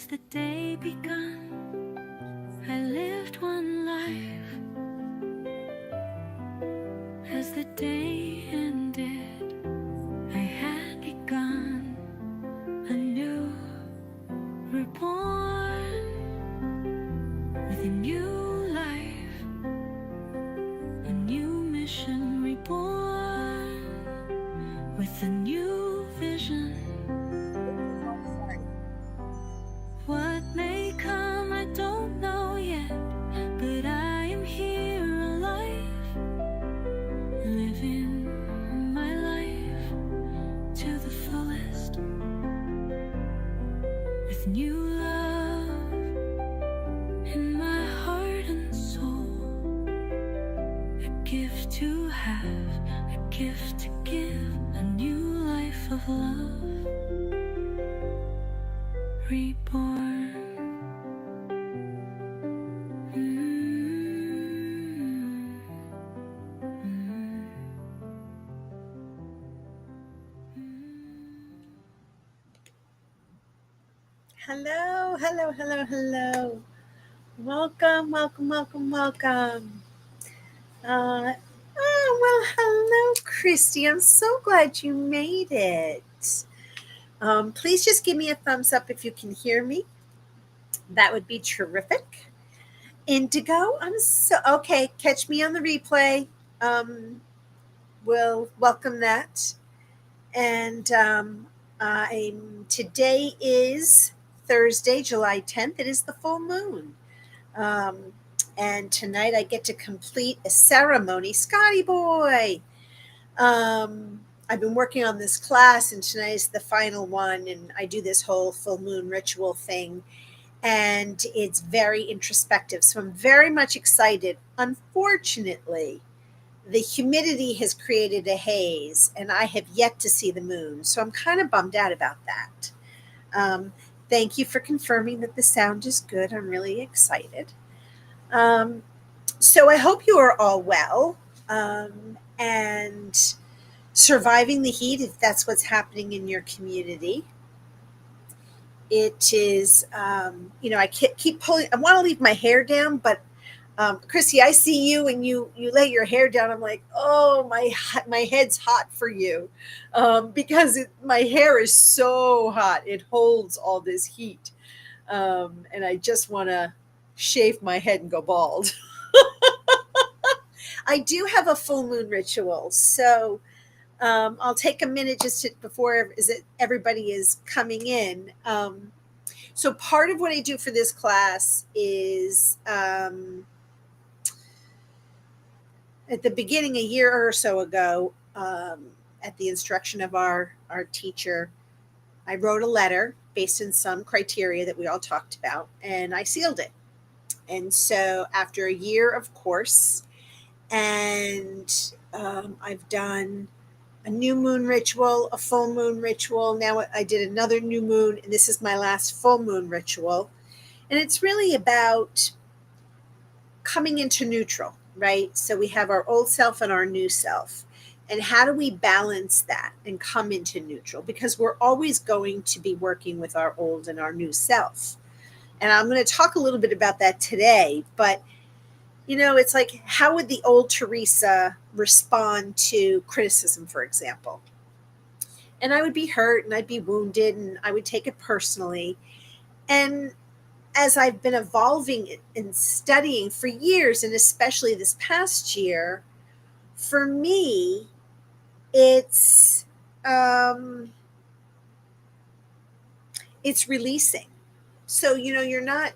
As the day begun, I lived one life. As the day ended, I had begun anew, reborn with a new life, a new mission, reborn with a new vision. What may come, I don't know yet, but I am here alive, living my life to the fullest, with new love in my heart and soul, a gift to have, a gift to give, a new life of love, reborn. Hello, hello, hello, hello. Welcome, welcome, welcome, welcome. Hello, Christy. I'm so glad you made it. Please just give me a thumbs up if you can hear me. That would be terrific. Indigo, I'm so okay. Catch me on the replay. We'll welcome that. And today is Thursday, July 10th. It is the full moon. And tonight I get to complete a ceremony. Scotty boy! I've been working on this class, and tonight is the final one. And I do this whole full moon ritual thing. And it's very introspective. So I'm very much excited. Unfortunately, the humidity has created a haze, and I have yet to see the moon. So I'm kind of bummed out about that. Thank you for confirming that the sound is good. I'm really excited. So I hope you are all well and surviving the heat if that's what's happening in your community. It is, I keep pulling. I want to leave my hair down, but Chrissy, I see you and you lay your hair down. I'm like, oh, my head's hot for you because my hair is so hot. It holds all this heat, and I just want to shave my head and go bald. I do have a full moon ritual, so I'll take a minute before everybody is coming in. So part of what I do for this class is at the beginning, a year or so ago, at the instruction of our teacher, I wrote a letter based on some criteria that we all talked about, and I sealed it. And so after a year of course, and I've done a new moon ritual, a full moon ritual. Now I did another new moon, and this is my last full moon ritual. And it's really about coming into neutral, right? So we have our old self and our new self. And how do we balance that and come into neutral? Because we're always going to be working with our old and our new self. And I'm going to talk a little bit about that today, but it's like, how would the old Teresa respond to criticism, for example? And I would be hurt and I'd be wounded and I would take it personally. And as I've been evolving and studying for years, and especially this past year, for me, it's releasing. So, you're not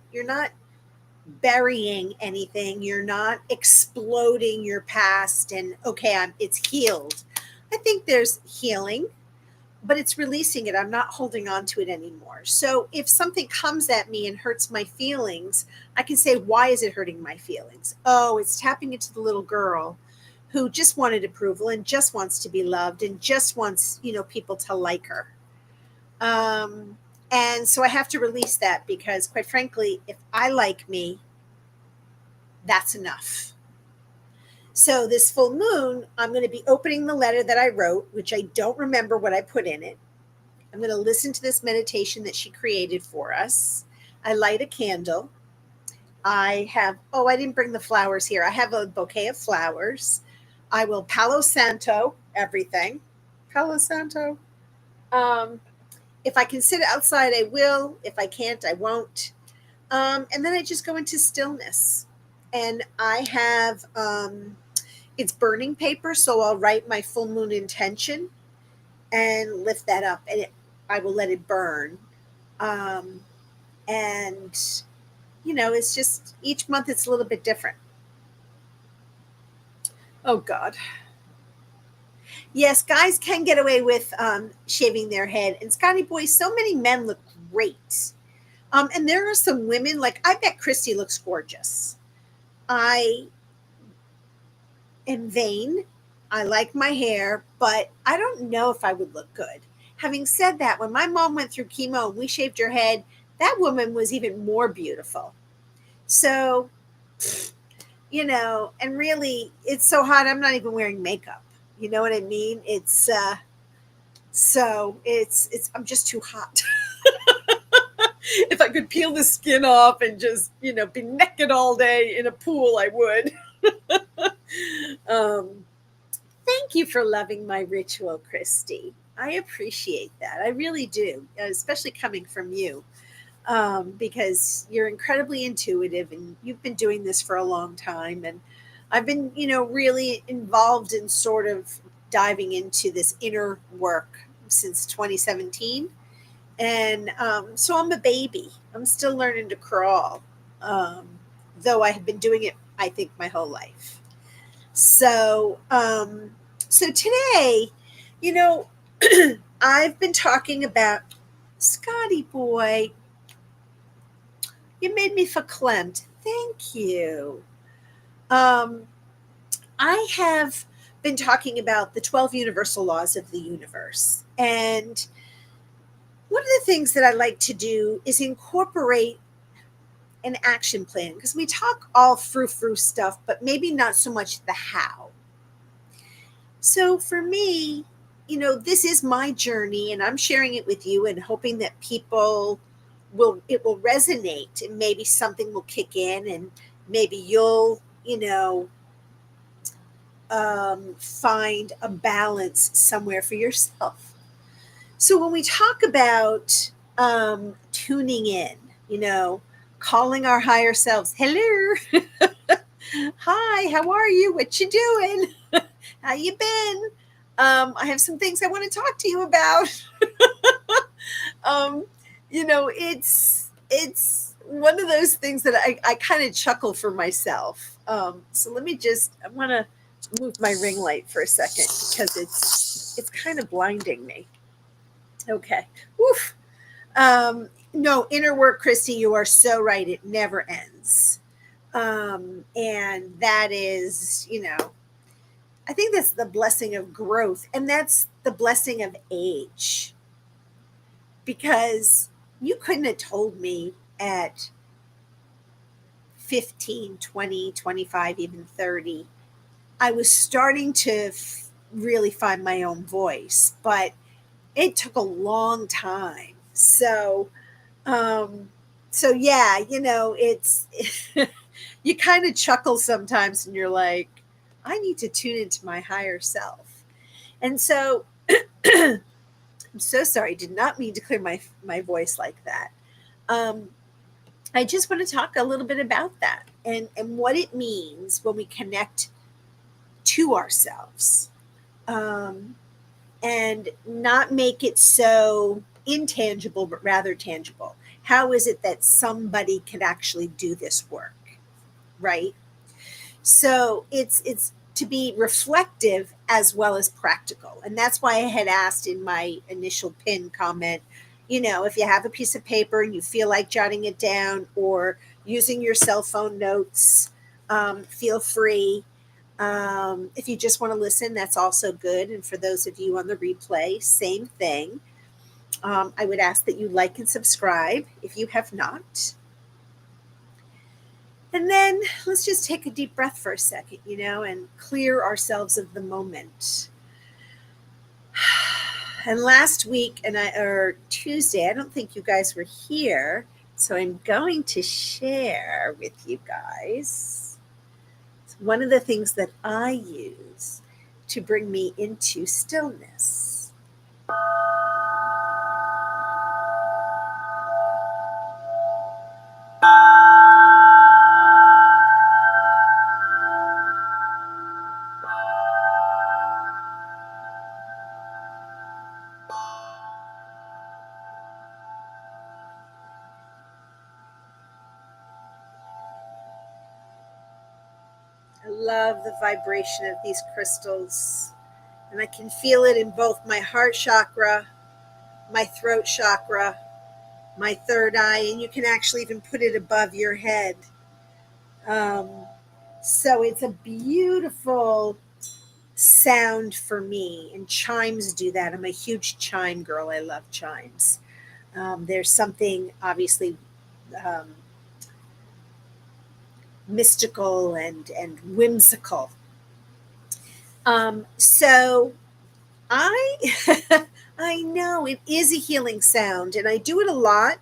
burying anything. You're not exploding your past and it's healed. I think there's healing, but it's releasing it. I'm not holding on to it anymore. So if something comes at me and hurts my feelings, I can say, why is it hurting my feelings? Oh, it's tapping into the little girl who just wanted approval and just wants to be loved and just wants, people to like her. And so I have to release that because, quite frankly, if I like me, that's enough. So this full moon, I'm going to be opening the letter that I wrote, which I don't remember what I put in it. I'm going to listen to this meditation that she created for us. I light a candle. I have, oh, I didn't bring the flowers here. I have a bouquet of flowers. I will Palo Santo everything. Palo Santo. Um, if I can sit outside, I will. If I can't, I won't. And then I just go into stillness. And I have, it's burning paper, so I'll write my full moon intention and lift that up, and I will let it burn. Um, and, it's just each month it's a little bit different. Oh, God. Yes, guys can get away with shaving their head. And Scotty Boy, so many men look great. And there are some women, like I bet Christy looks gorgeous. I am vain. I like my hair, but I don't know if I would look good. Having said that, when my mom went through chemo and we shaved her head, that woman was even more beautiful. So, and really, it's so hot, I'm not even wearing makeup. You know what I mean? I'm just too hot. If I could peel the skin off and just, be naked all day in a pool, I would. Thank you for loving my ritual, Christy. I appreciate that. I really do, especially coming from you, because you're incredibly intuitive and you've been doing this for a long time. And I've been, really involved in sort of diving into this inner work since 2017. And so I'm a baby. I'm still learning to crawl, though I have been doing it, I think, my whole life. So today, I've been talking about Scotty Boy. You made me verklempt. Thank you. I have been talking about the 12 universal laws of the universe. And one of the things that I like to do is incorporate an action plan, because we talk all frou-frou stuff, but maybe not so much the how. So for me, this is my journey and I'm sharing it with you and hoping that it will resonate and maybe something will kick in and maybe you'll, find a balance somewhere for yourself. So when we talk about tuning in, calling our higher selves, hello, hi, how are you? What you doing? How you been? I have some things I want to talk to you about. It's one of those things that I kind of chuckle for myself. So I want to move my ring light for a second because it's kind of blinding me. Okay. Woof. No, inner work, Christy, you are so right. It never ends. And that is, I think that's the blessing of growth. And that's the blessing of age. Because you couldn't have told me at 15, 20, 25, even 30, I was starting to really find my own voice. But it took a long time. So yeah, it's, you kind of chuckle sometimes and you're like, I need to tune into my higher self. And so I'm so sorry. Did not mean to clear my voice like that. I just want to talk a little bit about that and what it means when we connect to ourselves. And not make it so intangible, but rather tangible. How is it that somebody can actually do this work, right? So it's to be reflective as well as practical. And that's why I had asked in my initial pin comment, if you have a piece of paper and you feel like jotting it down or using your cell phone notes, feel free. If you just want to listen, that's also good. And for those of you on the replay, same thing. I would ask that you like and subscribe if you have not. And then let's just take a deep breath for a second, and clear ourselves of the moment. And last week, or Tuesday, I don't think you guys were here, So I'm going to share with you guys one of the things that I use to bring me into stillness. I love the vibration of these crystals, and I can feel it in both my heart chakra, my throat chakra, my third eye, and you can actually even put it above your head. Um, so it's a beautiful sound for me, and chimes do that. I'm a huge chime girl. I love chimes. There's something obviously um, mystical and whimsical. So I I know it is a healing sound, and I do it a lot.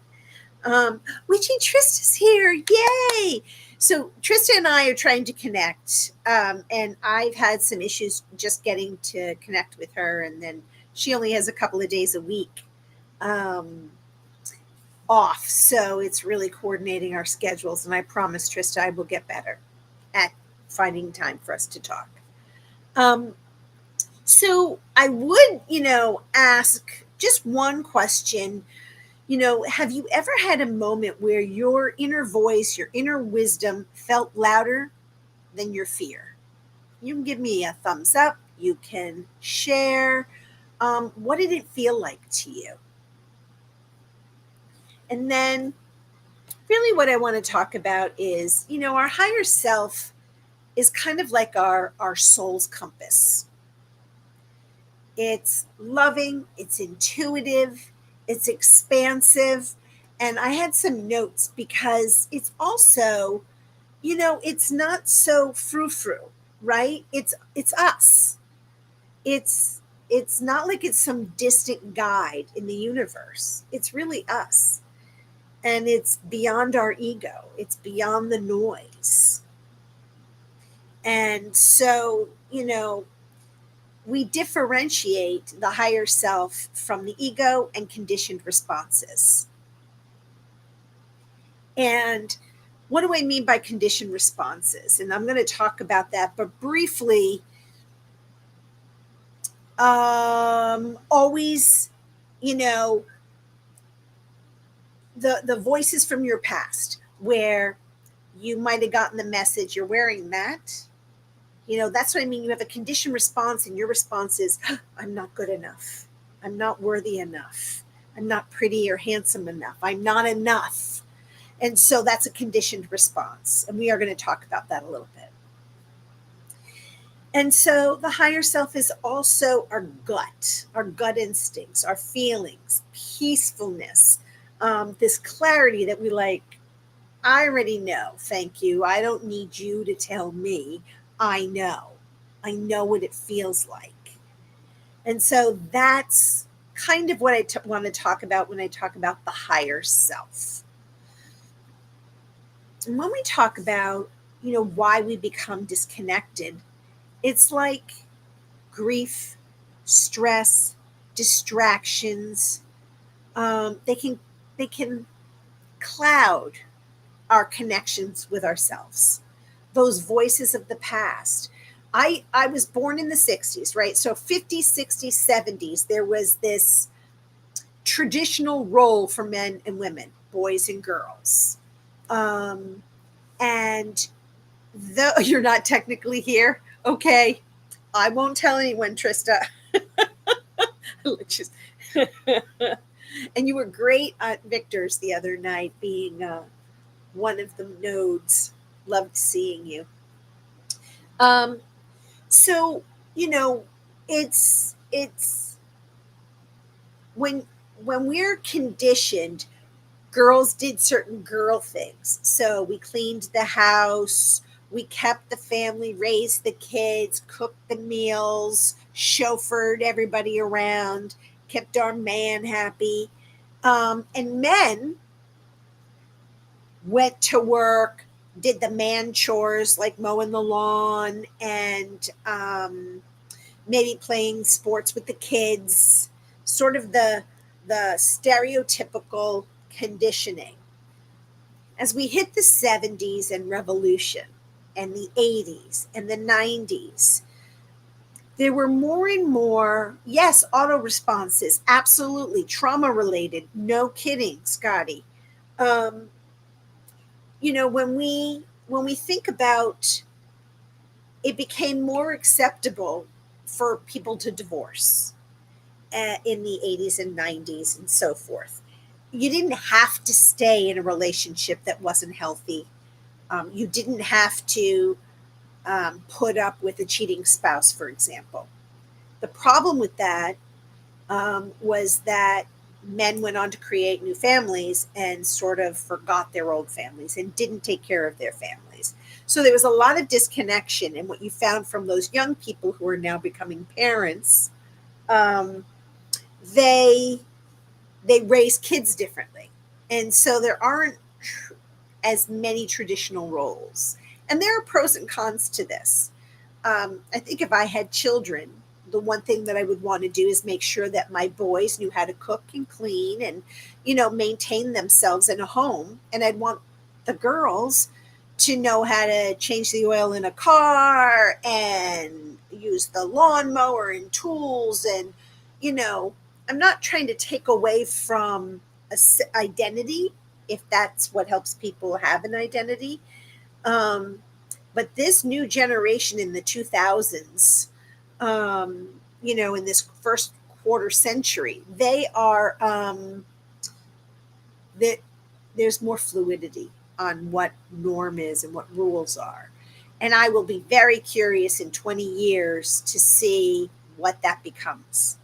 Witchy Trista's here. Yay! So Trista and I are trying to connect, and I've had some issues just getting to connect with her, and then she only has a couple of days a week um, off, so it's really coordinating our schedules. And I promise Trista I will get better at finding time for us to talk. Um, so I would, ask just one question. Have you ever had a moment where your inner voice, your inner wisdom felt louder than your fear? You can give me a thumbs up. You can share. What did it feel like to you? And then, really, what I want to talk about is, our higher self is kind of like our soul's compass. It's loving, it's intuitive, it's expansive. And I had some notes because it's also, it's not so frou-frou, right? It's us. It's not like it's some distant guide in the universe. It's really us. And it's beyond our ego. It's beyond the noise. And so, we differentiate the higher self from the ego and conditioned responses. And what do I mean by conditioned responses? And I'm going to talk about that, but briefly, always, the voices from your past where you might have gotten the message, you're wearing that. That's what I mean. You have a conditioned response, and your response is, I'm not good enough. I'm not worthy enough. I'm not pretty or handsome enough. I'm not enough. And so that's a conditioned response. And we are going to talk about that a little bit. And so the higher self is also our gut instincts, our feelings, peacefulness, this clarity that we like. I already know. Thank you. I don't need you to tell me. I know. I know what it feels like. And so that's kind of what I want to talk about when I talk about the higher self. And when we talk about, why we become disconnected, it's like grief, stress, distractions. They can cloud our connections with ourselves. Those voices of the past. I was born in the 60s, right? So 50s, 60s, 70s, there was this traditional role for men and women, boys and girls. And though you're not technically here, okay, I won't tell anyone, Trista. And you were great at Victor's the other night, being one of the nodes. Loved seeing you. So it's when we're conditioned, girls did certain girl things. So we cleaned the house, we kept the family, raised the kids, cooked the meals, chauffeured everybody around, kept our man happy. And men, went to work, did the man chores like mowing the lawn and maybe playing sports with the kids, sort of the stereotypical conditioning. As we hit the 70s and revolution and the 80s and the 90s, there were more and more, yes, auto responses, absolutely trauma related, no kidding, Scotty. Um, when we think about, it became more acceptable for people to divorce in the 80s and 90s and so forth. You didn't have to stay in a relationship that wasn't healthy. You didn't have to put up with a cheating spouse, for example. The problem with that was that men went on to create new families and sort of forgot their old families and didn't take care of their families. So there was a lot of disconnection. And what you found from those young people who are now becoming parents, um, they they raise kids differently, and so there aren't as many traditional roles. And there are pros and cons to this. I think if I had children, the one thing that I would want to do is make sure that my boys knew how to cook and clean and, maintain themselves in a home. And I'd want the girls to know how to change the oil in a car and use the lawnmower and tools. And, you know, I'm not trying to take away from identity, if that's what helps people have an identity. Um, but this new generation in the 2000s, in this first quarter century, they are that there's more fluidity on what norm is and what rules are. And I will be very curious in 20 years to see what that becomes.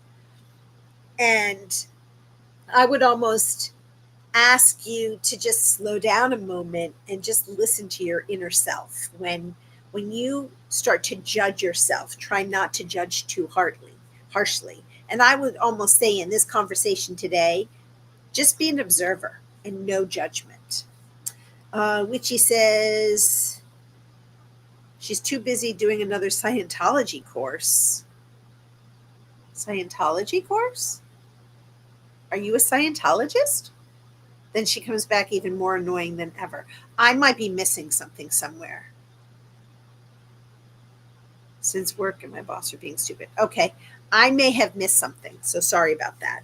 And I would almost ask you to just slow down a moment and just listen to your inner self. When you start to judge yourself, try not to judge too harshly. And I would almost say in this conversation today, just be an observer and no judgment. Witchy says she's too busy doing another Scientology course. Scientology course? Are you a Scientologist? Then she comes back even more annoying than ever. I might be missing something somewhere. Since work and my boss are being stupid. Okay, I may have missed something, so sorry about that.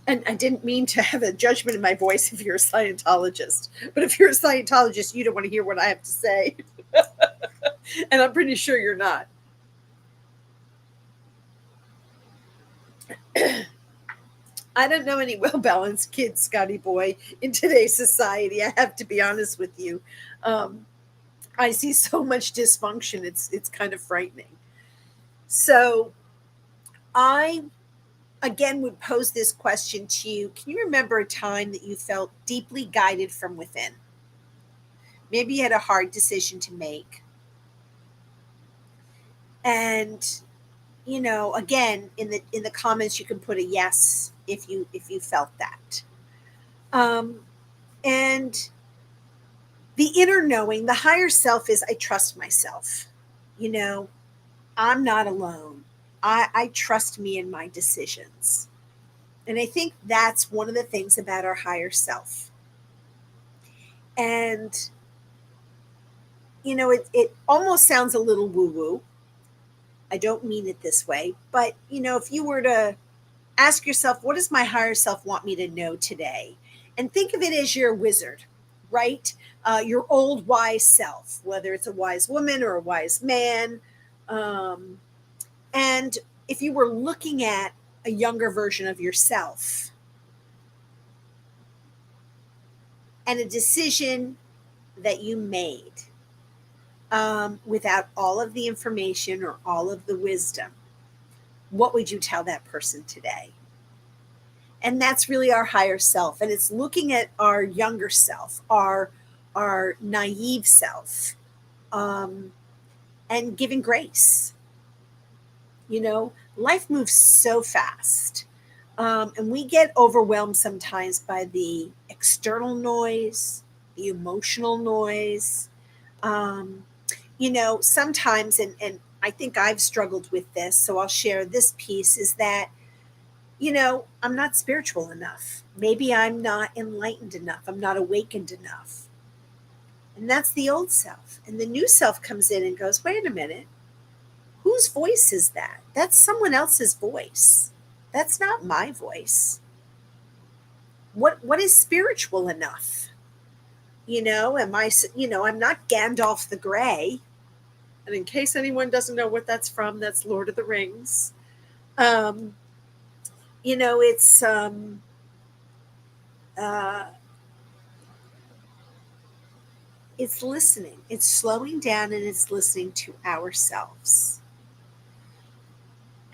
And I didn't mean to have a judgment in my voice if you're a Scientologist. But if you're a Scientologist, you don't want to hear what I have to say. And I'm pretty sure you're not. I don't know any well-balanced kids, Scotty boy, in today's society. I have to be honest with you. I see so much dysfunction. It's kind of frightening. So I, again, would pose this question to you. Can you remember a time that you felt deeply guided from within? Maybe you had a hard decision to make. And, again, in the comments, you can put a yes if you felt that. And the inner knowing, the higher self is, I trust myself. I'm not alone. I trust me in my decisions. And I think that's one of the things about our higher self. And, it almost sounds a little woo-woo. I don't mean it this way. But, if you were to ask yourself, what does my higher self want me to know today? And think of it as your wizard, right? Your old wise self, whether it's a wise woman or a wise man. And if you were looking at a younger version of yourself and a decision that you made without all of the information or all of the wisdom, what would you tell that person today? And that's really our higher self. And it's looking at our younger self, our naive self, and giving grace. Life moves so fast. And we get overwhelmed sometimes by the external noise, the emotional noise. Um, Sometimes, and I think I've struggled with this, so I'll share this piece is that, I'm not spiritual enough. Maybe I'm not enlightened enough. I'm not awakened enough. And that's the old self. And the new self comes in and goes, wait a minute, whose voice is that? That's someone else's voice. That's not my voice. What is spiritual enough? I'm not Gandalf the Grey. And in case anyone doesn't know what that's from, that's Lord of the Rings. Um, it's uh, it's listening. It's slowing down and it's listening to ourselves.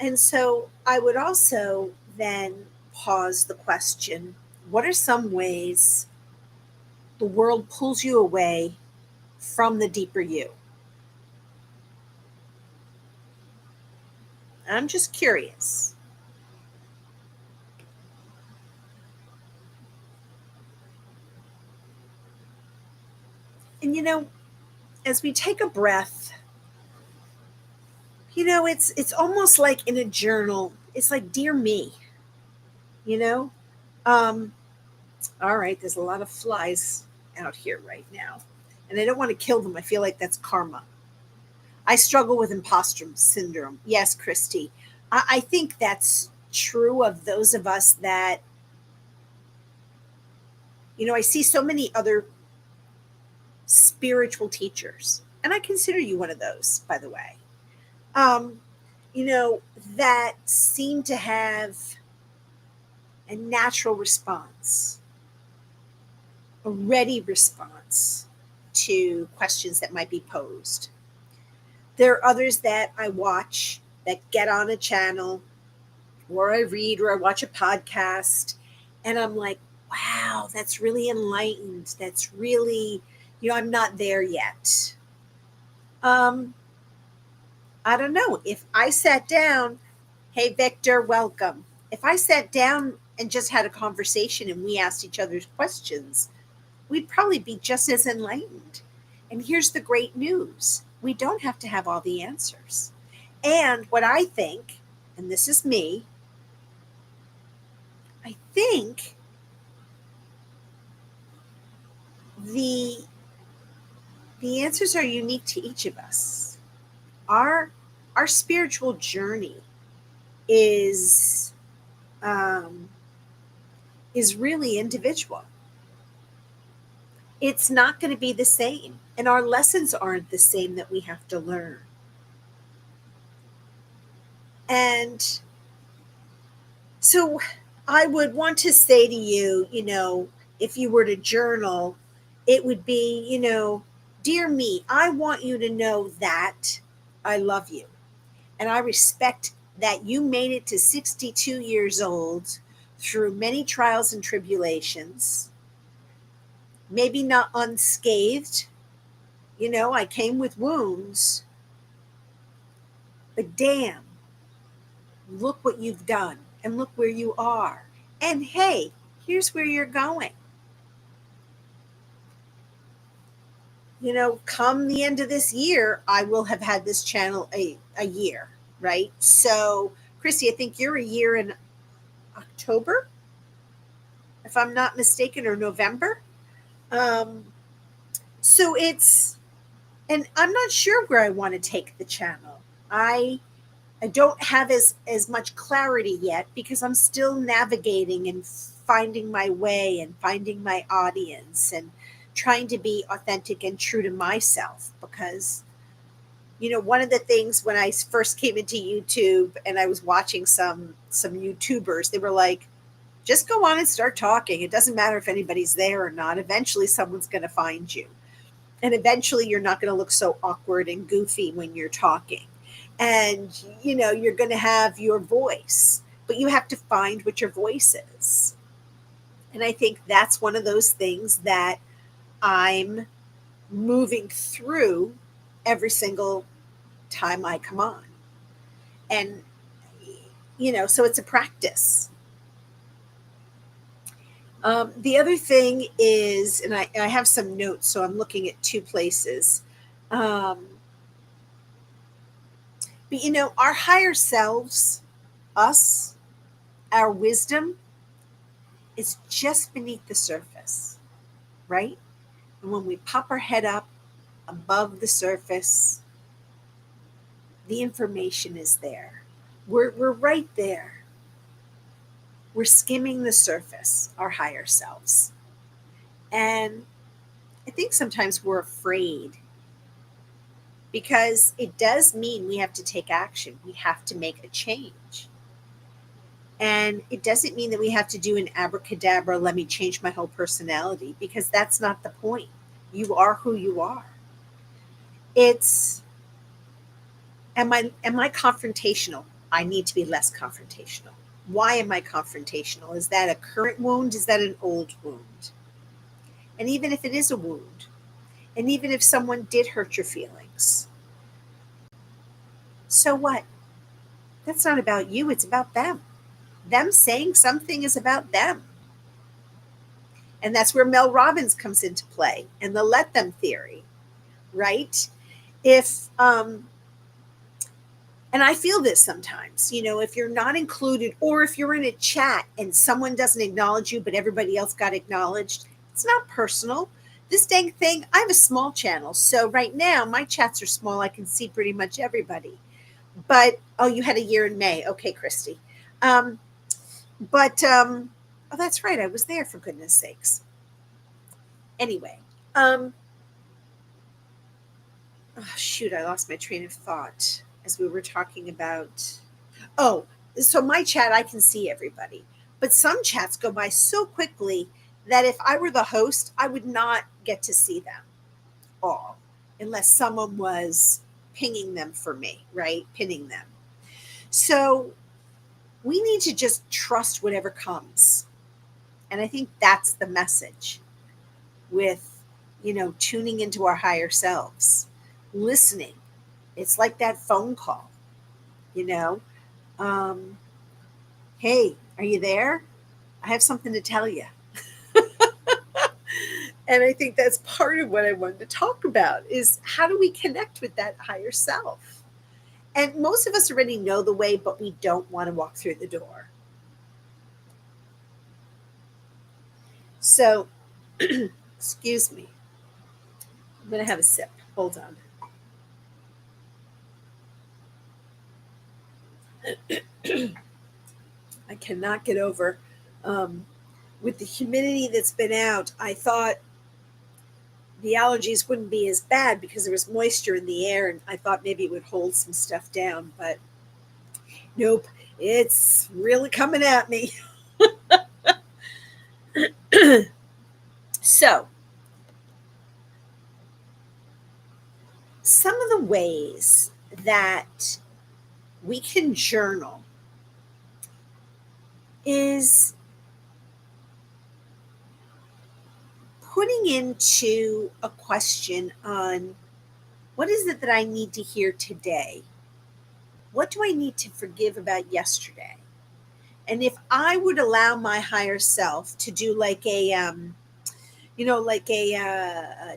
And so I would also then pause the question, what are some ways the world pulls you away from the deeper you? I'm just curious. And as we take a breath, it's almost like in a journal. It's like, dear me, you know. Um, all right, there's a lot of flies out here right now, and I don't want to kill them. I feel like that's karma. I struggle with imposter syndrome. Yes, Christy, I think that's true of those of us that I see so many other spiritual teachers, and I consider you one of those, by the way. Um, that seem to have a natural response, a ready response to questions that might be posed. There are others that I watch that get on a channel or I read or I watch a podcast and I'm like, wow, that's really enlightened. That's really, I'm not there yet. Um, I don't know. If I sat down, hey, Victor, welcome. If I sat down and just had a conversation and we asked each other's questions, we'd probably be just as enlightened. And here's the great news, we don't have to have all the answers. And what I think, and this is me, I think the the answers are unique to each of us. Our spiritual journey is um, is really individual. It's not going to be the same, and our lessons aren't the same that we have to learn. And so I would want to say to you, if you were to journal, it would be, dear me, I want you to know that I love you. And I respect that you made it to 62 years old through many trials and tribulations, maybe not unscathed. I came with wounds, but damn, look what you've done and look where you are. And hey, here's where you're going. Come the end of this year, I will have had this channel a year, right? So, Chrissy, I think you're a year in October, if I'm not mistaken, or November. Um, so and I'm not sure where I want to take the channel. I don't have as much clarity yet because I'm still navigating and finding my way and finding my audience and trying to be authentic and true to myself because one of the things when I first came into YouTube and I was watching some YouTubers, they were like, just go on and start talking. It doesn't matter if anybody's there or not. Eventually someone's going to find you. And eventually you're not going to look so awkward and goofy when you're talking. And, you're going to have your voice, but you have to find what your voice is. And I think that's one of those things that I'm moving through every single time I come on. And, so it's a practice. The other thing is, and I have some notes, so I'm looking at two places. Um, but our higher selves, us, our wisdom, is just beneath the surface, right? And when we pop our head up above the surface, the information is there. We're right there. We're skimming the surface, our higher selves. And I think sometimes we're afraid because it does mean we have to take action. We have to make a change. And it doesn't mean that we have to do an abracadabra, let me change my whole personality, because that's not the point. You are who you are. It's, am I confrontational? I need to be less confrontational. Why am I confrontational? Is that a current wound? Is that an old wound? And even if it is a wound, and even if someone did hurt your feelings, so what? That's not about you, it's about them. Them saying something is about them. And that's where Mel Robbins comes into play and the let them theory, right? If, and I feel this sometimes, if you're not included or if you're in a chat and someone doesn't acknowledge you, but everybody else got acknowledged, it's not personal. This dang thing, I have a small channel. So right now my chats are small. I can see pretty much everybody. But, oh, you had a year in May. Okay, Christy. Oh, that's right. I was there, for goodness sakes. Anyway, oh, shoot, I lost my train of thought as we were talking about. Oh, so my chat, I can see everybody. But some chats go by so quickly that if I were the host, I would not get to see them all unless someone was pinging them for me, right? Pinning them. So we need to just trust whatever comes. And I think that's the message with, tuning into our higher selves, listening. It's like that phone call, you know. Um, hey, are you there? I have something to tell you. And I think that's part of what I wanted to talk about is how do we connect with that higher self? And most of us already know the way, but we don't want to walk through the door. So, excuse me. I'm going to have a sip. Hold on. I cannot get over. With the humidity that's been out, I thought the allergies wouldn't be as bad because there was moisture in the air, and I thought maybe it would hold some stuff down, but nope, it's really coming at me. So, some of the ways that we can journal is putting into a question on what is it that I need to hear today? What do I need to forgive about yesterday? And if I would allow my higher self to do like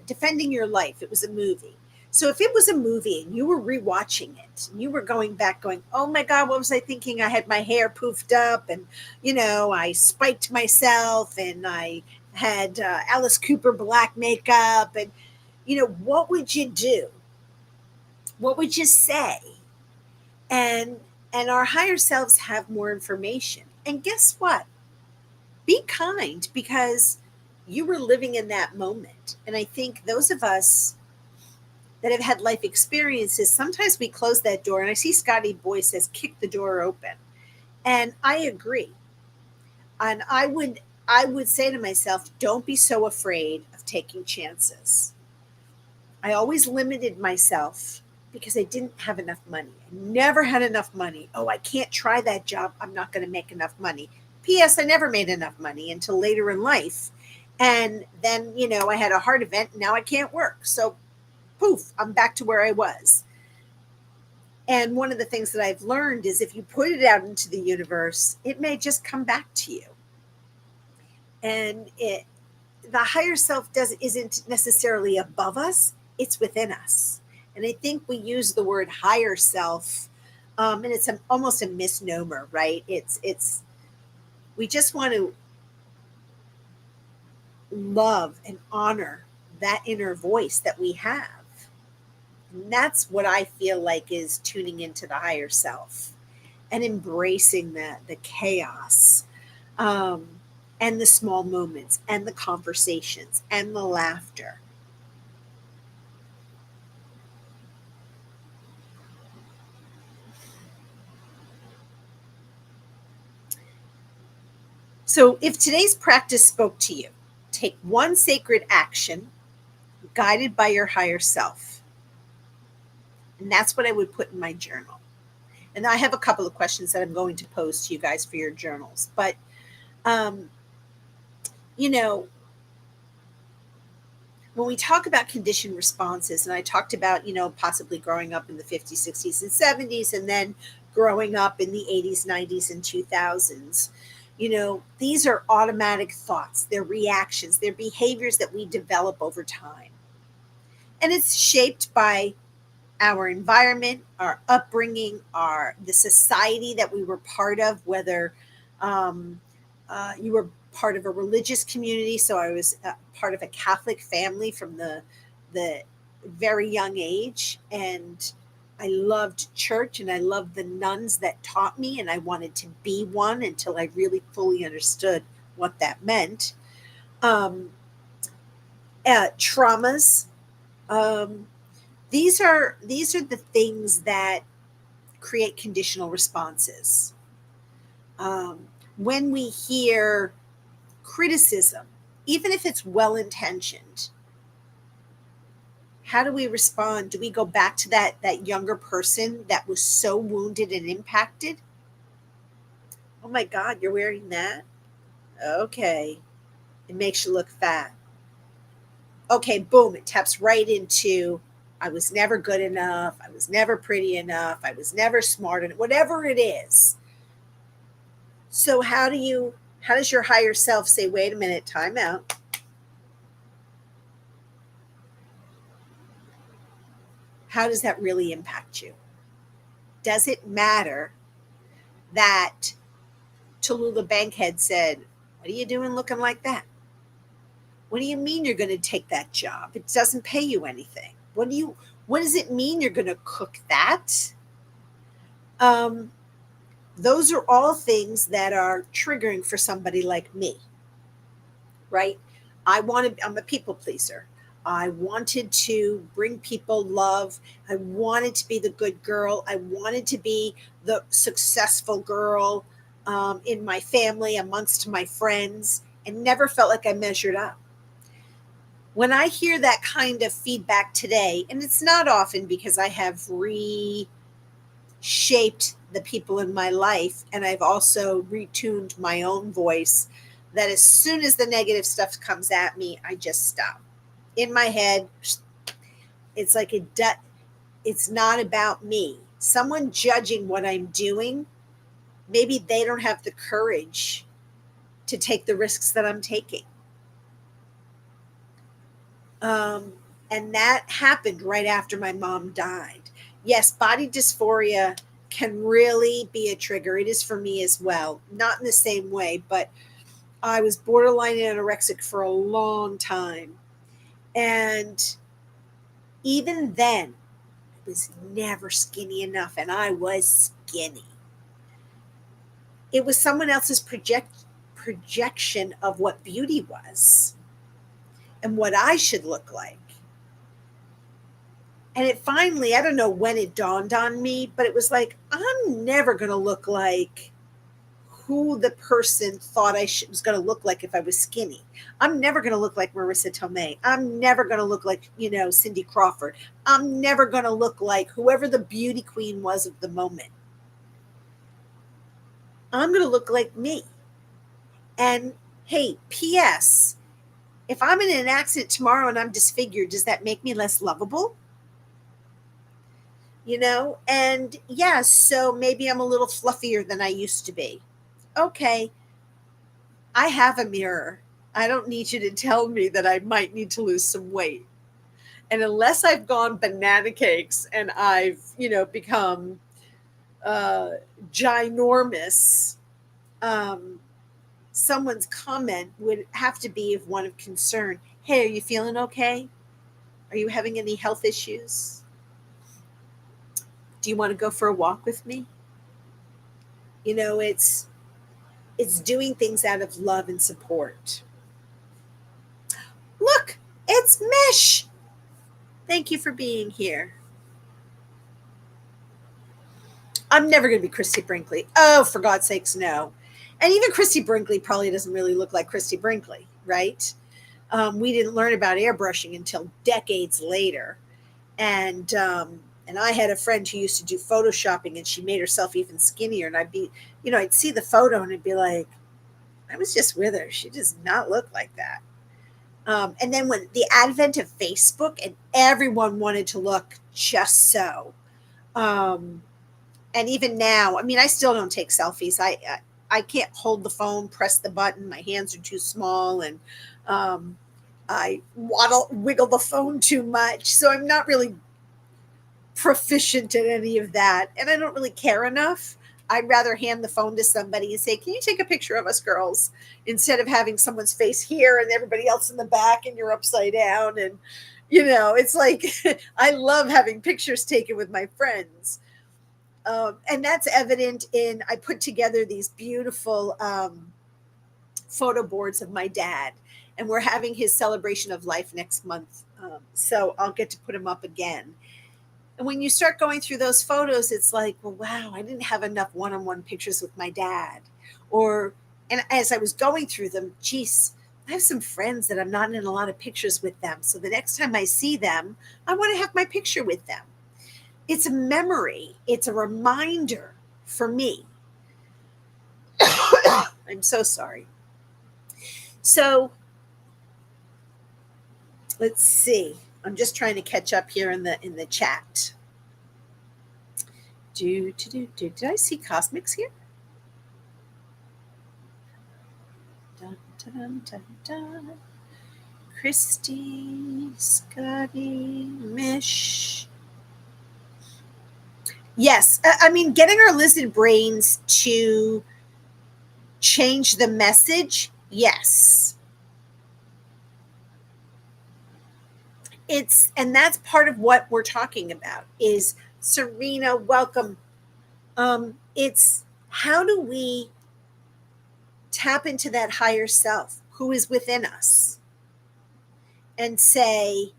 defending your life, it was a movie. So if it was a movie and you were rewatching it and you were going back going, oh my God, what was I thinking? I had my hair poofed up and, I spiked myself and I had Alice Cooper black makeup. And, what would you do? What would you say? And our higher selves have more information. And guess what? Be kind because you were living in that moment. And I think those of us that have had life experiences, sometimes we close that door. And I see Scotty Boy says, kick the door open. And I agree. And I would say to myself, don't be so afraid of taking chances. I always limited myself because I didn't have enough money. I never had enough money. Oh, I can't try that job. I'm not going to make enough money. P.S. I never made enough money until later in life. And then, I had a heart event and now I can't work. So poof, I'm back to where I was. And one of the things that I've learned is if you put it out into the universe, it may just come back to you. And the higher self isn't necessarily above us, it's within us. And I think we use the word higher self, and it's almost a misnomer, right? It's we just want to love and honor that inner voice that we have. And that's what I feel like is tuning into the higher self and embracing the chaos, um, and the small moments and the conversations and the laughter. So, if today's practice spoke to you, take one sacred action guided by your higher self. And that's what I would put in my journal. And I have a couple of questions that I'm going to pose to you guys for your journals. But, um, you know, when we talk about conditioned responses, and I talked about, possibly growing up in the 50s, 60s, and 70s, and then growing up in the 80s, 90s, and 2000s, these are automatic thoughts, they're reactions, they're behaviors that we develop over time. And it's shaped by our environment, our upbringing, the society that we were part of, whether um, you were part of a religious community. So I was part of a Catholic family from the very young age, and I loved church and I loved the nuns that taught me, and I wanted to be one until I really fully understood what that meant. Um, Traumas. Um, these are the things that create conditional responses. When we hear criticism, even if it's well intentioned, how do we respond? Do we go back to that younger person that was so wounded and impacted? Oh my God, you're wearing that? Okay. It makes you look fat. Okay, boom, it taps right into I was never good enough, I was never pretty enough, I was never smart enough, whatever it is. So how does your higher self say, wait a minute, time out? How does that really impact you? Does it matter that Tallulah Bankhead said, what are you doing looking like that? What do you mean you're going to take that job? It doesn't pay you anything. What does it mean you're going to cook that? Um, those are all things that are triggering for somebody like me, right? I'm a people pleaser. I wanted to bring people love. I wanted to be the good girl. I wanted to be the successful girl, in my family, amongst my friends, and never felt like I measured up. When I hear that kind of feedback today, and it's not often because I have shaped the people in my life, and I've also retuned my own voice, that as soon as the negative stuff comes at me, I just stop. In my head, it's like it's not about me. Someone judging what I'm doing, maybe they don't have the courage to take the risks that I'm taking. And that happened right after my mom died. Yes, body dysphoria can really be a trigger. It is for me as well. Not in the same way, but I was borderline anorexic for a long time. And even then, I was never skinny enough, and I was skinny. It was someone else's projection of what beauty was and what I should look like. And it finally, I don't know when it dawned on me, but it was like, I'm never going to look like who the person thought was going to look like if I was skinny. I'm never going to look like Marissa Tomei. I'm never going to look like, Cindy Crawford. I'm never going to look like whoever the beauty queen was of the moment. I'm going to look like me. And hey, P.S., if I'm in an accident tomorrow and I'm disfigured, does that make me less lovable? And yeah, so maybe I'm a little fluffier than I used to be. Okay, I have a mirror I don't need you to tell me that I might need to lose some weight. And unless I've gone banana cakes and I've, become uh, ginormous, um, someone's comment would have to be of one of concern. Hey, are you feeling okay? Are you having any health issues? Do you want to go for a walk with me? It's doing things out of love and support. Look, it's Mish. Thank you for being here. I'm never going to be Christy Brinkley. Oh, for God's sakes, no. And even Christy Brinkley probably doesn't really look like Christy Brinkley, right? We didn't learn about airbrushing until decades later. And I had a friend who used to do photoshopping, and she made herself even skinnier. And I'd see the photo and I'd be like, I was just with her. She does not look like that. And then when the advent of Facebook, and everyone wanted to look just so. And even now, I mean, I still don't take selfies. I can't hold the phone, press the button. My hands are too small, and I wiggle the phone too much. So I'm not really proficient at any of that, and I don't really care enough. I'd rather hand the phone to somebody and say, can you take a picture of us girls, instead of having someone's face here and everybody else in the back and you're upside down. And it's like I love having pictures taken with my friends. And that's evident in, I put together these beautiful photo boards of my dad, and we're having his celebration of life next month. So I'll get to put him up again. And when you start going through those photos, it's like, well, wow, I didn't have enough one-on-one pictures with my dad. And as I was going through them, geez, I have some friends that I'm not in a lot of pictures with them. So the next time I see them, I want to have my picture with them. It's a memory. It's a reminder for me. I'm so sorry. So let's see. I'm just trying to catch up here in the chat. Did I see Cosmics here? Dun, dun, dun, dun. Christy, Scotty, Mish. Yes, I mean, getting our lizard brains to change the message, yes. And that's part of what we're talking about is, Serena, welcome. It's how do we tap into that higher self who is within us and say,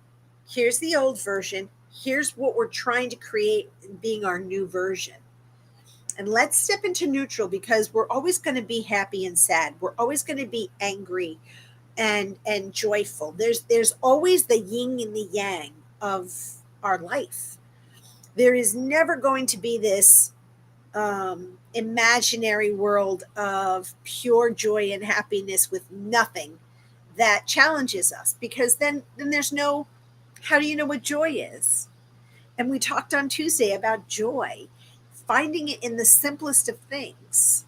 here's the old version, here's what we're trying to create being our new version. And let's step into neutral, because we're always going to be happy and sad. We're always going to be angry and joyful. There's always the yin and the yang of our life. There is never going to be this imaginary world of pure joy and happiness with nothing that challenges us, because then there's no, how do you know what joy is? And we talked on Tuesday about joy, finding it in the simplest of things.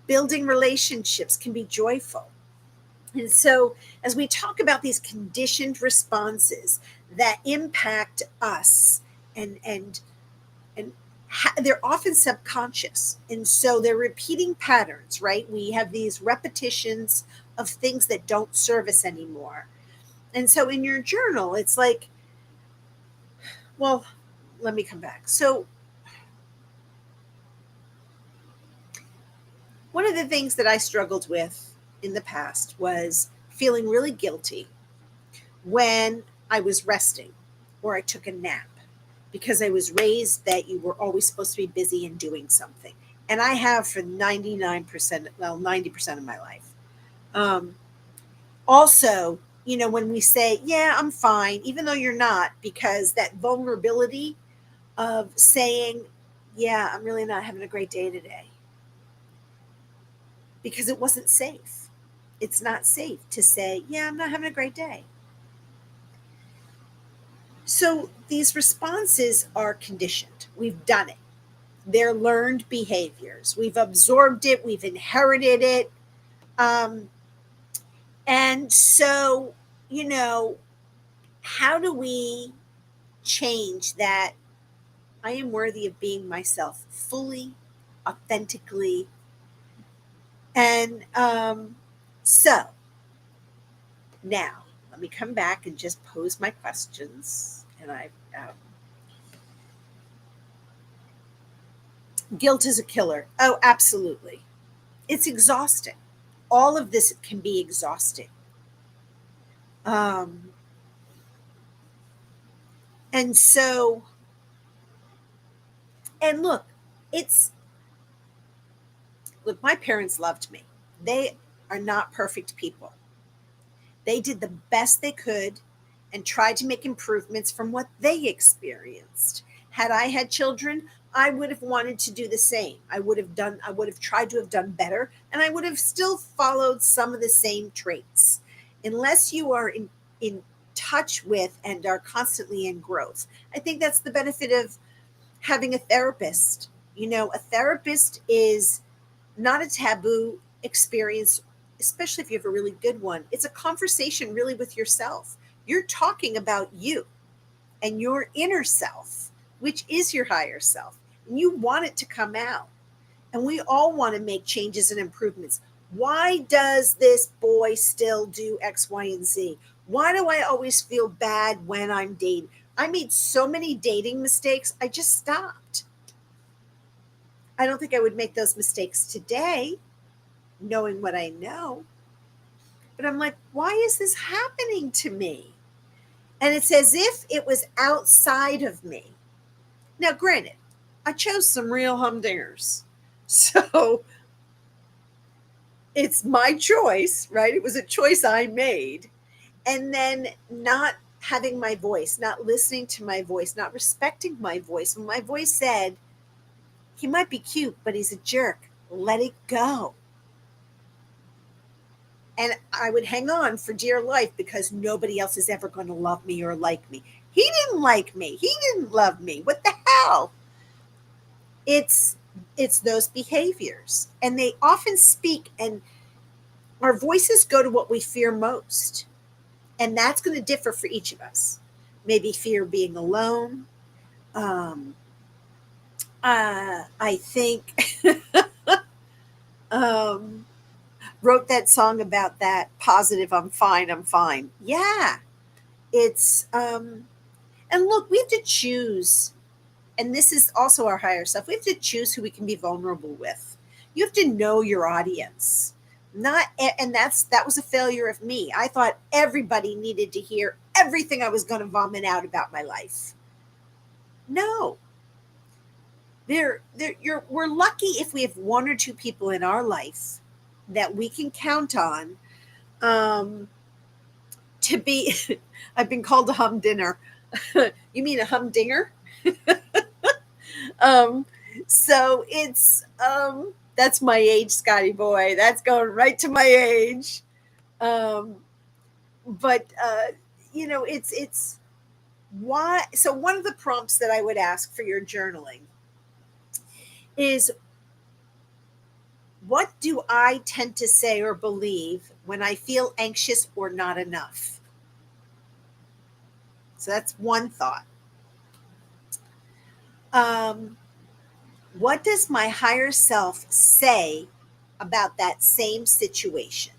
Building relationships can be joyful. And so as we talk about these conditioned responses that impact us, and they're often subconscious. And so they're repeating patterns, right? We have these repetitions of things that don't serve us anymore. And so in your journal, it's like, well, let me come back. So one of the things that I struggled with in the past was feeling really guilty when I was resting or I took a nap, because I was raised that you were always supposed to be busy and doing something. And I have for 90% of my life. Also, when we say, yeah, I'm fine, even though you're not, because that vulnerability of saying, yeah, I'm really not having a great day today, because it wasn't safe. It's not safe to say, yeah, I'm not having a great day. So these responses are conditioned. We've done it. They're learned behaviors. We've absorbed it. We've inherited it. And so, how do we change that? I am worthy of being myself fully, authentically. And so now let me come back and just pose my questions. And guilt is a killer. Oh, absolutely. It's exhausting. All of this can be exhausting. Um, and so, and it's, look, my parents loved me. They are not perfect people. They did the best they could and tried to make improvements from what they experienced. Had I had children, I would have wanted to do the same. I would have tried to have done better, and I would have still followed some of the same traits. Unless you are in touch with and are constantly in growth. I think that's the benefit of having a therapist. A therapist is not a taboo experience, especially if you have a really good one. It's a conversation really with yourself. You're talking about you and your inner self, which is your higher self. And you want it to come out. And we all want to make changes and improvements. Why does this boy still do X, Y, and Z? Why do I always feel bad when I'm dating? I made so many dating mistakes, I just stopped. I don't think I would make those mistakes today, knowing what I know. But I'm like, why is this happening to me? And it's as if it was outside of me. Now, granted, I chose some real humdingers. So it's my choice, right? It was a choice I made. And then not having my voice, not listening to my voice, not respecting my voice. When my voice said, he might be cute, but he's a jerk, let it go. And I would hang on for dear life because nobody else is ever going to love me or like me. He didn't like me. He didn't love me. What the hell? It's those behaviors. And they often speak, and our voices go to what we fear most. And that's going to differ for each of us. Maybe fear being alone. I think wrote that song about that positive, I'm fine. Yeah. It's and look, we have to choose, and this is also our higher self. We have to choose who we can be vulnerable with. You have to know your audience. Not and that was a failure of me. I thought everybody needed to hear everything I was going to vomit out about my life. No. We're lucky if we have one or two people in our life that we can count on to be. I've been called a humdinger. You mean a humdinger? um, so it's that's my age, Scotty boy. That's going right to my age. Um, but it's why. So one of the prompts that I would ask for your journaling is, what do I tend to say or believe when I feel anxious or not enough? So that's one thought. What does my higher self say about that same situation?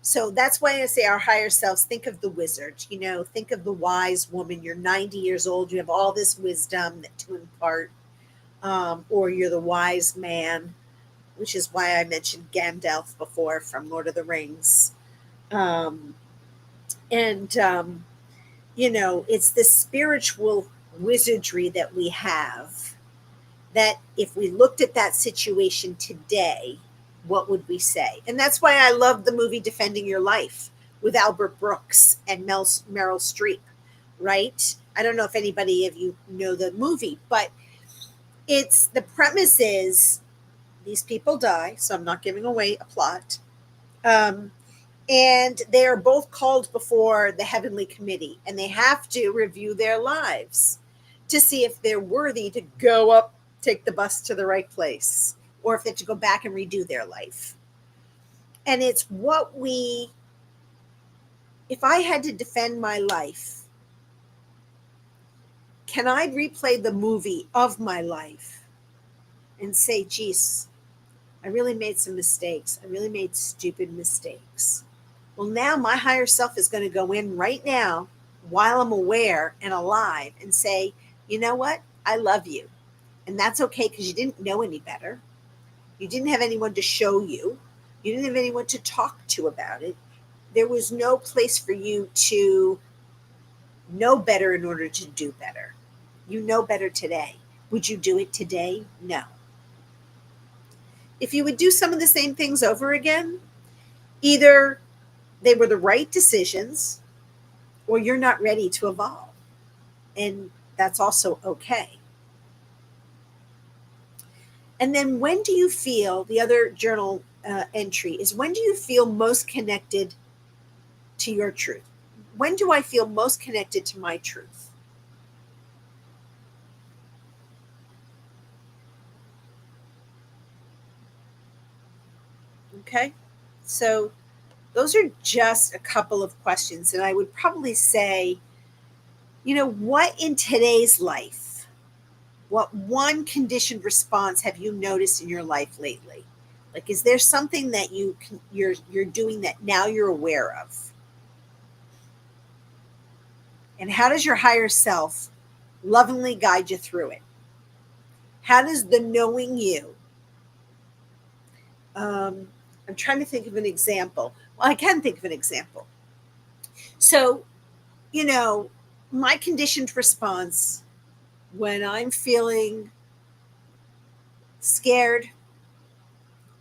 So that's why I say our higher selves, think of the wizard, think of the wise woman. You're 90 years old, you have all this wisdom to impart, or you're the wise man, which is why I mentioned Gandalf before from Lord of the Rings. Um, and, it's the spiritual wizardry that we have, that if we looked at that situation today, what would we say? And that's why I love the movie Defending Your Life with Albert Brooks and Meryl Streep, right? I don't know if anybody of you know the movie, but it's the premise is these people die, so I'm not giving away a plot. And they are both called before the heavenly committee, and they have to review their lives to see if they're worthy to go up, take the bus to the right place, or if they have to go back and redo their life. And it's what we if I had to defend my life, can I replay the movie of my life and say, geez, I really made some mistakes. I really made stupid mistakes. Well, now my higher self is going to go in right now while I'm aware and alive and say, you know what? I love you. And that's okay because you didn't know any better. You didn't have anyone to show you. You didn't have anyone to talk to about it. There was no place for you to know better in order to do better. You know better today. Would you do it today? No. If you would do some of the same things over again, either they were the right decisions or you're not ready to evolve. And that's also okay. And then when do you feel, the other journal entry is, when do you feel most connected to your truth? When do I feel most connected to my truth? Okay. So those are just a couple of questions. And I would probably say, what in today's life, what one conditioned response have you noticed in your life lately? Like, is there something that you're doing that now you're aware of? And how does your higher self lovingly guide you through it? How does the knowing you? I'm trying to think of an example. Well, I can think of an example. So, you know, my conditioned response when I'm feeling scared,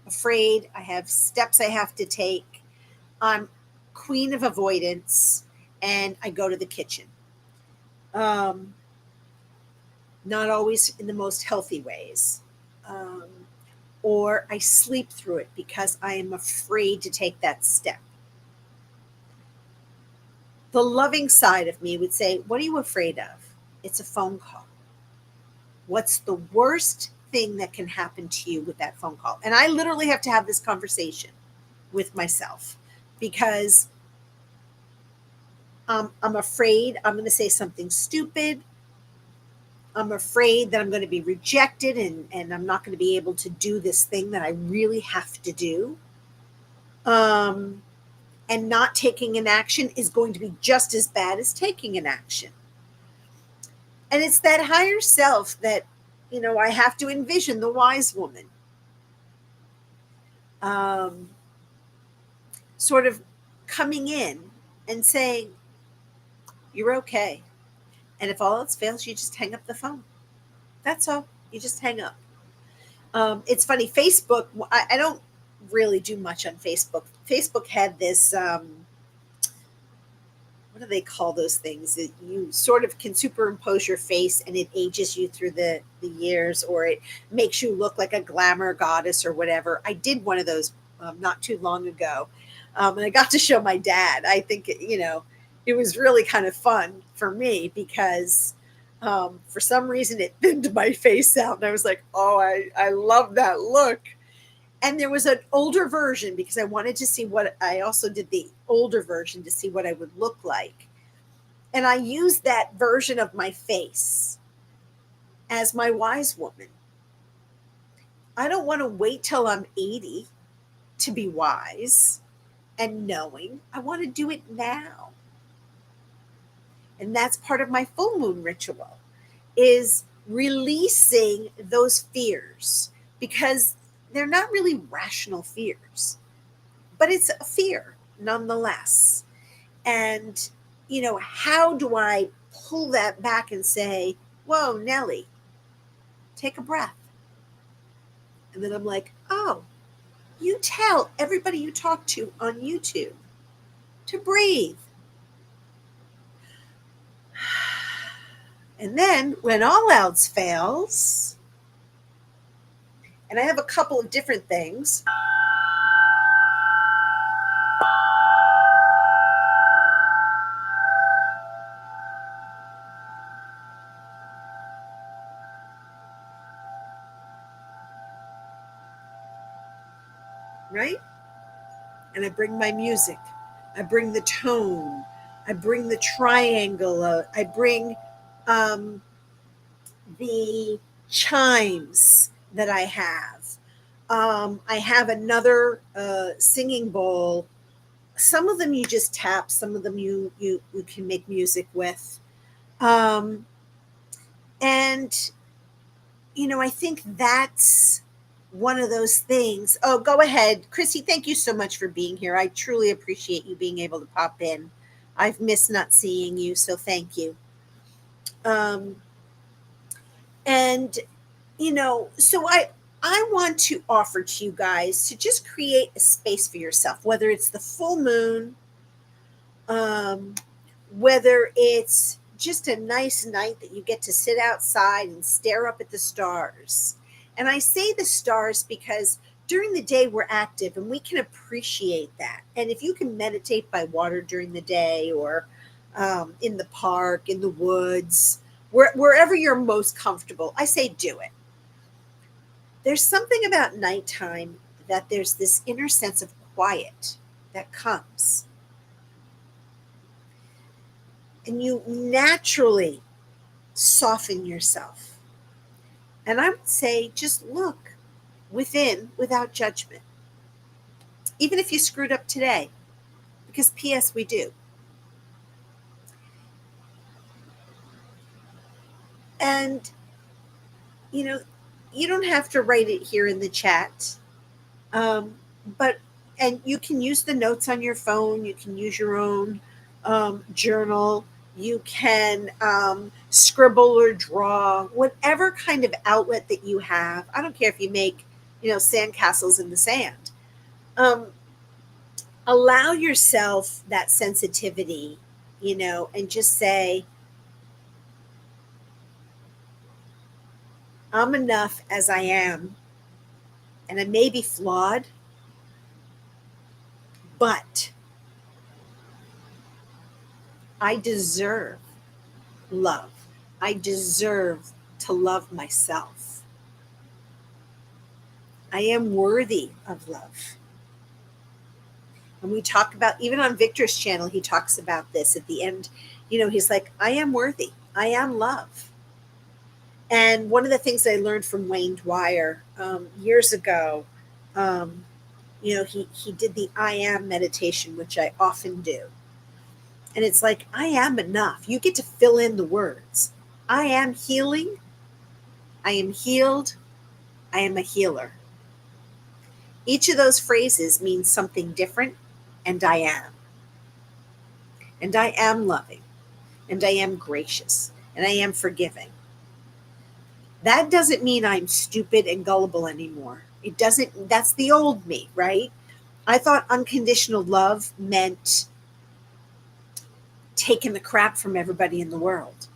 afraid, I have steps I have to take, I'm queen of avoidance, and I go to the kitchen. Um, Not always in the most healthy ways. Um, or I sleep through it because I am afraid to take that step. The loving side of me would say, what are you afraid of? It's a phone call. What's the worst thing that can happen to you with that phone call? And I literally have to have this conversation with myself because I'm afraid I'm going to say something stupid. I'm afraid that I'm going to be rejected and I'm not going to be able to do this thing that I really have to do. Um, and not taking an action is going to be just as bad as taking an action. And it's that higher self that, I have to envision the wise woman um, sort of coming in and saying, you're okay. And if all else fails, you just hang up the phone. That's all. You just hang up. It's funny. Facebook, I don't really do much on Facebook. Facebook had this, what do they call those things? That you sort of can superimpose your face and it ages you through the years, or it makes you look like a glamour goddess or whatever. I did one of those not too long ago. And I got to show my dad. I think, it was really kind of fun for me because for some reason it thinned my face out. And I was like, oh, I love that look. And there was an older version because I wanted to see what I also did the older version to see what I would look like. And I used that version of my face as my wise woman. I don't want to wait till I'm 80 to be wise and knowing. I want to do it now. And that's part of my full moon ritual is releasing those fears because they're not really rational fears, but it's a fear nonetheless. And, how do I pull that back and say, whoa, Nellie, take a breath. And then I'm like, oh, you tell everybody you talk to on YouTube to breathe. And then when all else fails, and I have a couple of different things. Right? And I bring my music I bring the tone. I bring the triangle. I bring um, the chimes that I have. I have another singing bowl. Some of them you just tap. Some of them you can make music with. Um, and I think that's one of those things. Oh, go ahead, Chrissy. Thank you so much for being here. I truly appreciate you being able to pop in. I've missed not seeing you, so thank you. Um, and so I want to offer to you guys to just create a space for yourself, whether it's the full moon, um, whether it's just a nice night that you get to sit outside and stare up at the stars. And I say the stars because during the day we're active and we can appreciate that. And if you can meditate by water during the day, or in the park, in the woods, wherever you're most comfortable, I say do it. There's something about nighttime that there's this inner sense of quiet that comes. And you naturally soften yourself. And I would say just look within without judgment. Even if you screwed up today, because P.S. we do. And, you know, you don't have to write it here in the chat. Um, but, and you can use the notes on your phone. You can use your own journal. You can scribble or draw, whatever kind of outlet that you have. I don't care if you make, sandcastles in the sand. Allow yourself that sensitivity, and just say, I'm enough as I am, and I may be flawed, but I deserve love. I deserve to love myself. I am worthy of love. And we talk about, even on Victor's channel, he talks about this at the end. He's like, I am worthy. I am love. And one of the things I learned from Wayne Dwyer years ago, he did the I am meditation, which I often do. And it's like, I am enough. You get to fill in the words. I am healing. I am healed. I am a healer. Each of those phrases means something different, and I am. And I am loving. And I am gracious. And I am forgiving. That doesn't mean I'm stupid and gullible anymore. It doesn't, that's the old me, right? I thought unconditional love meant taking the crap from everybody in the world.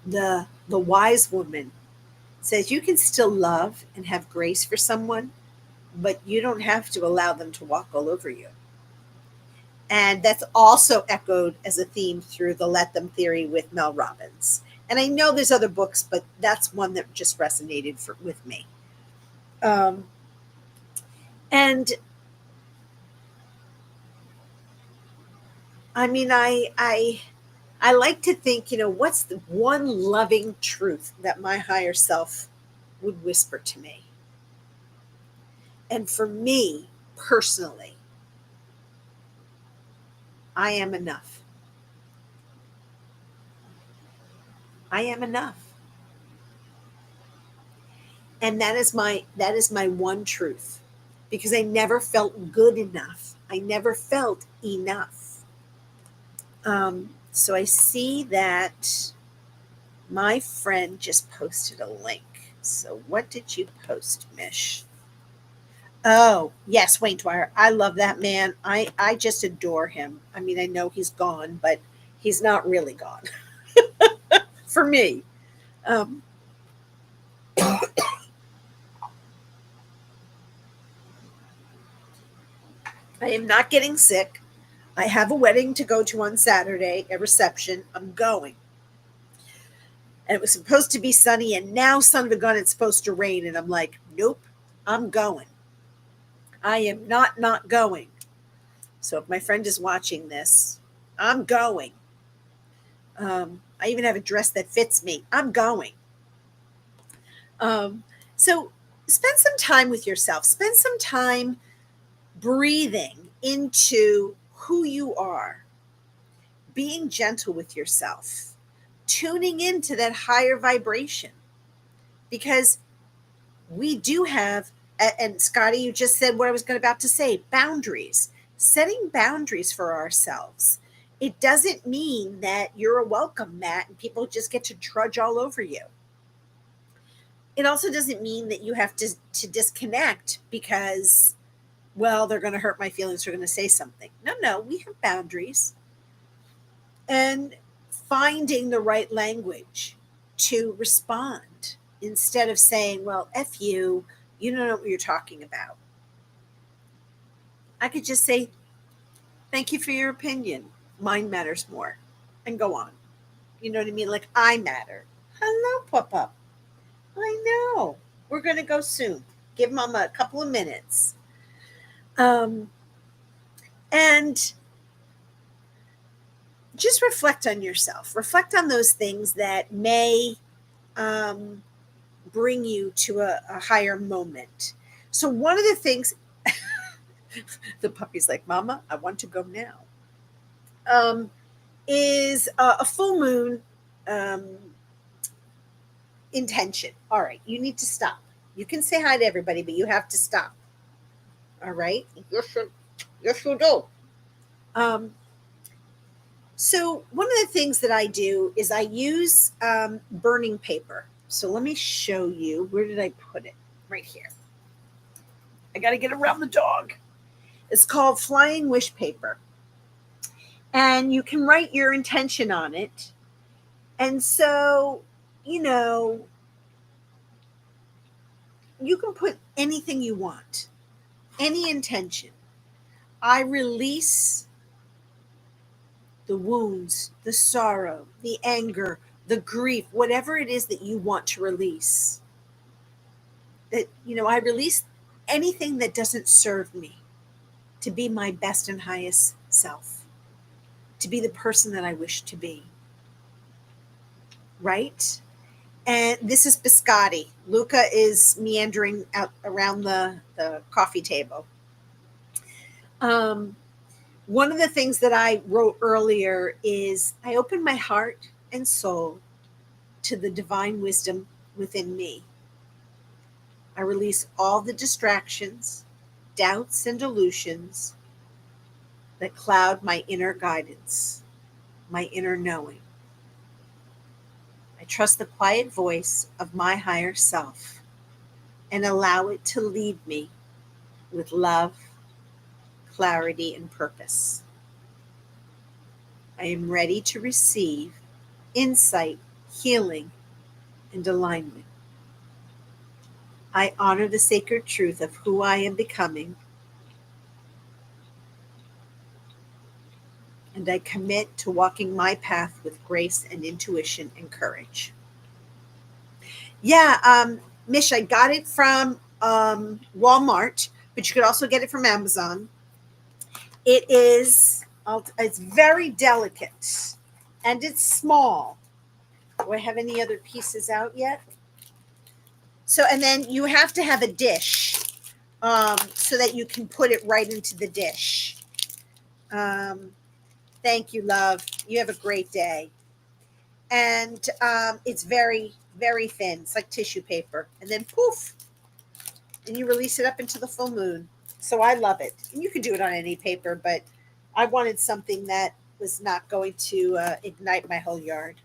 The wise woman says you can still love and have grace for someone, but you don't have to allow them to walk all over you. And that's also echoed as a theme through the Let Them theory with Mel Robbins. And I know there's other books, but that's one that just resonated with me. And I mean, I like to think, what's the one loving truth that my higher self would whisper to me? And for me, personally, I am enough. I am enough. And that is my one truth, because I never felt good enough. I never felt enough. So I see that my friend just posted a link. So what did you post, Mish? Oh, yes, Wayne Dwyer. I love that man. I just adore him. I mean, I know he's gone, but he's not really gone. For me. I am not getting sick. I have a wedding to go to on Saturday, a reception. I'm going. And it was supposed to be sunny, and now, son of a gun, it's supposed to rain. And I'm like, nope, I'm going. I am not going. So if my friend is watching this, I'm going. I even have a dress that fits me. I'm going. So spend some time with yourself. Spend some time breathing into who you are, being gentle with yourself, tuning into that higher vibration. Because we do have, and Scotty, you just said what I was about to say, boundaries. Setting boundaries for ourselves. It doesn't mean that you're a welcome mat and people just get to trudge all over you. It also doesn't mean that you have to disconnect because, well, they're going to hurt my feelings, they're going to say something. No, we have boundaries. And finding the right language to respond instead of saying, well, F you don't know what you're talking about. I could just say, thank you for your opinion. Mine matters more, and go on. You know what I mean? Like, I matter. Hello, Pop-Up. I know. We're going to go soon. Give Mama a couple of minutes. And just reflect on yourself. Reflect on those things that may bring you to a higher moment. So one of the things, the puppy's like, Mama, I want to go now, is a full moon intention. All right, you need to stop. You can say hi to everybody, but you have to stop. All right? Yes, you do. So one of the things that I do is I use burning paper. So let me show you. Where did I put it? Right here. I got to get around the dog. It's called Flying Wish Paper. And you can write your intention on it. And so, you can put anything you want, any intention. I release the wounds, the sorrow, the anger, the grief, whatever it is that you want to release. That, I release anything that doesn't serve me to be my best and highest self, to be the person that I wish to be. Right? And this is Biscotti. Luca is meandering out around the coffee table. One of the things that I wrote earlier is I open my heart and soul to the divine wisdom within me. I release all the distractions, doubts, and delusions that cloud my inner guidance, my inner knowing. I trust the quiet voice of my higher self and allow it to lead me with love, clarity, and purpose. I am ready to receive insight, healing, and alignment. I honor the sacred truth of who I am becoming, and I commit to walking my path with grace and intuition and courage. Yeah, Mish, I got it from Walmart, but you could also get it from Amazon. It's very delicate, and it's small. Do I have any other pieces out yet? So, and then you have to have a dish so that you can put it right into the dish. Thank you, love. You have a great day. And it's very, very thin. It's like tissue paper. And then poof, and you release it up into the full moon. So I love it. And you can do it on any paper, but I wanted something that was not going to ignite my whole yard.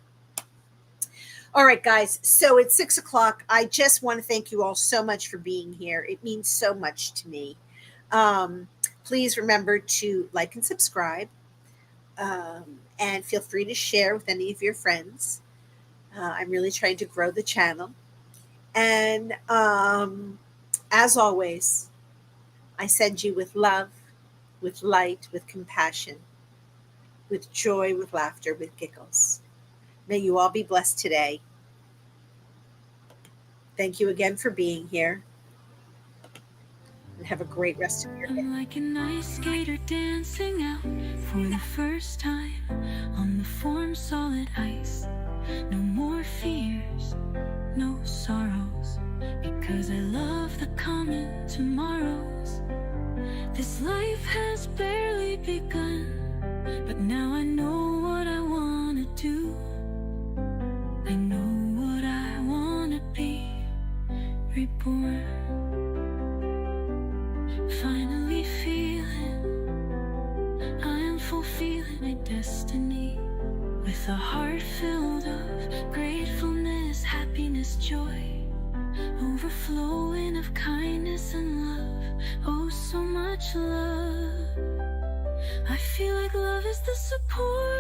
All right, guys. So it's 6:00. I just want to thank you all so much for being here. It means so much to me. Please remember to like and subscribe. And feel free to share with any of your friends. I'm really trying to grow the channel. And as always, I send you with love, with light, with compassion, with joy, with laughter, with giggles. May you all be blessed today. Thank you again for being here. and have a great rest of your day. I'm like an ice skater dancing out for the first time on the form solid ice. No more fears, no sorrows, because I love the common tomorrows. This life has barely begun, but now I know what I want to do. I know what I want to be, reborn. Finally feeling I am fulfilling my destiny, with a heart filled of gratefulness, happiness, joy, overflowing of kindness and love. Oh, so much love. I feel like love is the support